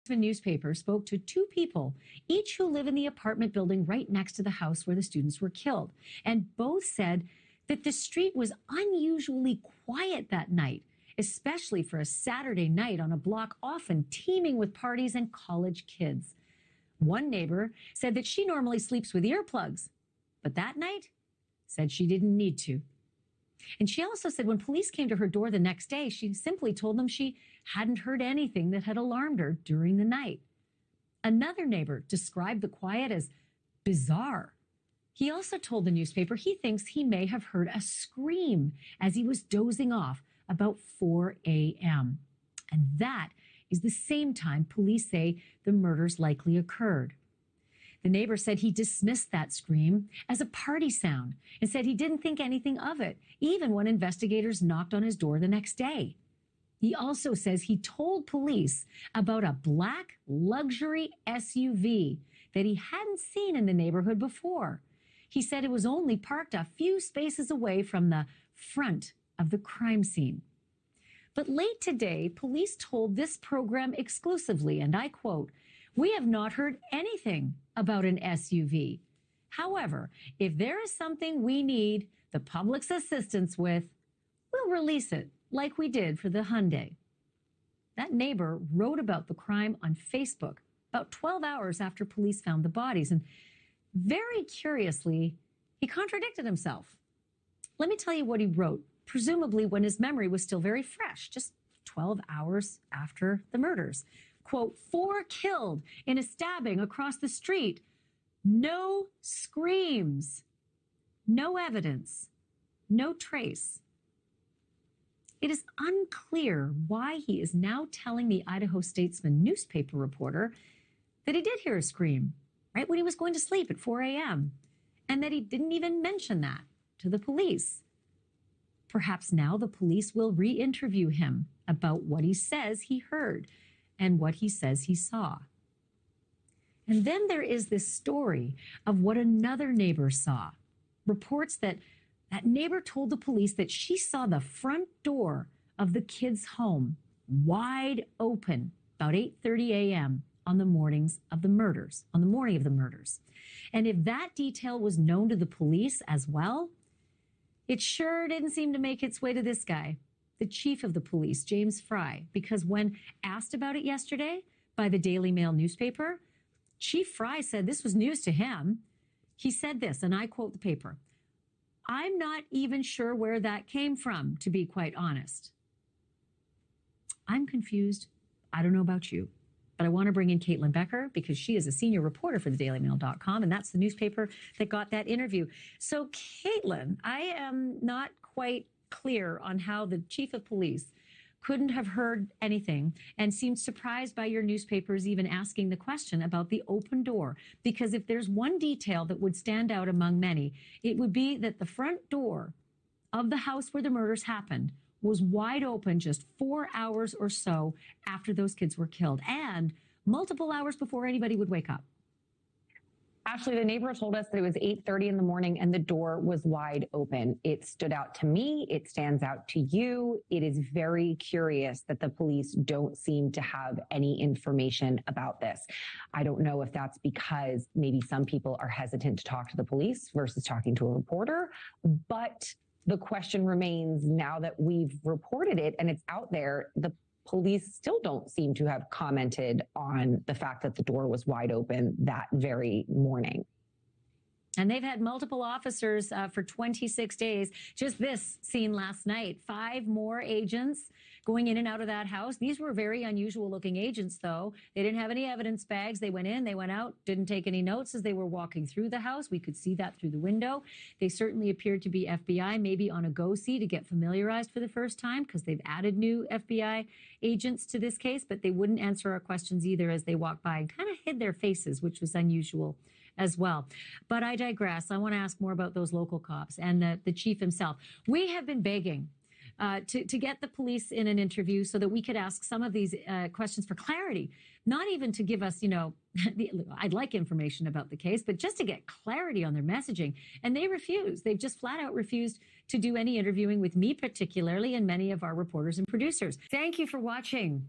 The newspaper spoke to two people, each who live in the apartment building right next to the house where the students were killed. And both said that the street was unusually quiet that night, especially for a Saturday night on a block often teeming with parties and college kids. One neighbor said that she normally sleeps with earplugs, but that night said she didn't need to. And she also said when police came to her door the next day, she simply told them she hadn't heard anything that had alarmed her during the night. Another neighbor described the quiet as bizarre. He also told the newspaper he thinks he may have heard a scream as he was dozing off about 4 a.m. And that is the same time police say the murders likely occurred. The neighbor said he dismissed that scream as a party sound and said he didn't think anything of it, even when investigators knocked on his door the next day. He also says he told police about a black luxury SUV that he hadn't seen in the neighborhood before. He said it was only parked a few spaces away from the front of the crime scene. But late today, police told this program exclusively, and I quote, "We have not heard anything about an SUV. However, if there is something we need the public's assistance with, we'll release it like we did for the Hyundai." That neighbor wrote about the crime on Facebook about 12 hours after police found the bodies. And very curiously, he contradicted himself. Let me tell you what he wrote, presumably when his memory was still very fresh, just 12 hours after the murders. Quote, 4 killed in a stabbing across the street. No screams, no evidence, no trace. It is unclear why he is now telling the Idaho Statesman newspaper reporter that he did hear a scream right when he was going to sleep at 4 a.m. and that he didn't even mention that to the police. Perhaps now the police will re-interview him about what he says he heard and what he says he saw. And then there is this story of what another neighbor saw. Reports that that neighbor told the police that she saw the front door of the kids' home wide open about 8:30 a.m. on the morning of the murders. And if that detail was known to the police as well, it sure didn't seem to make its way to this guy, the chief of the police, James Fry, because when asked about it yesterday by the Daily Mail newspaper, Chief Fry said this was news to him. He said this, and I quote the paper, "I'm not even sure where that came from, to be quite honest." I'm confused. I don't know about you, but I want to bring in Caitlin Becker because she is a senior reporter for the DailyMail.com, and that's the newspaper that got that interview. So, Caitlin, I am not quite clear on how the chief of police couldn't have heard anything and seemed surprised by your newspapers even asking the question about the open door. Because if there's one detail that would stand out among many, it would be that the front door of the house where the murders happened was wide open just 4 hours or so after those kids were killed and multiple hours before anybody would wake up. Ashley, the neighbor told us that it was 8:30 in the morning and the door was wide open. It stood out to me. It stands out to you. It is very curious that the police don't seem to have any information about this. I don't know if that's because maybe some people are hesitant to talk to the police versus talking to a reporter, but the question remains now that we've reported it and it's out there, the police still don't seem to have commented on the fact that the door was wide open that very morning. And they've had multiple officers for 26 days. Just this scene last night, 5 more agents going in and out of that house. These were very unusual looking agents, though. They didn't have any evidence bags. They went in, they went out, didn't take any notes as they were walking through the house. We could see that through the window. They certainly appeared to be FBI, maybe on a go-see to get familiarized for the first time because they've added new FBI agents to this case, but they wouldn't answer our questions either as they walked by and kind of hid their faces, which was unusual as well. But I digress. I want to ask more about those local cops and the chief himself. We have been begging to get the police in an interview so that we could ask some of these questions for clarity, not even to give us, I'd like information about the case, but just to get clarity on their messaging. And they refuse. They've just flat out refused to do any interviewing with me particularly and many of our reporters and producers. Thank you for watching.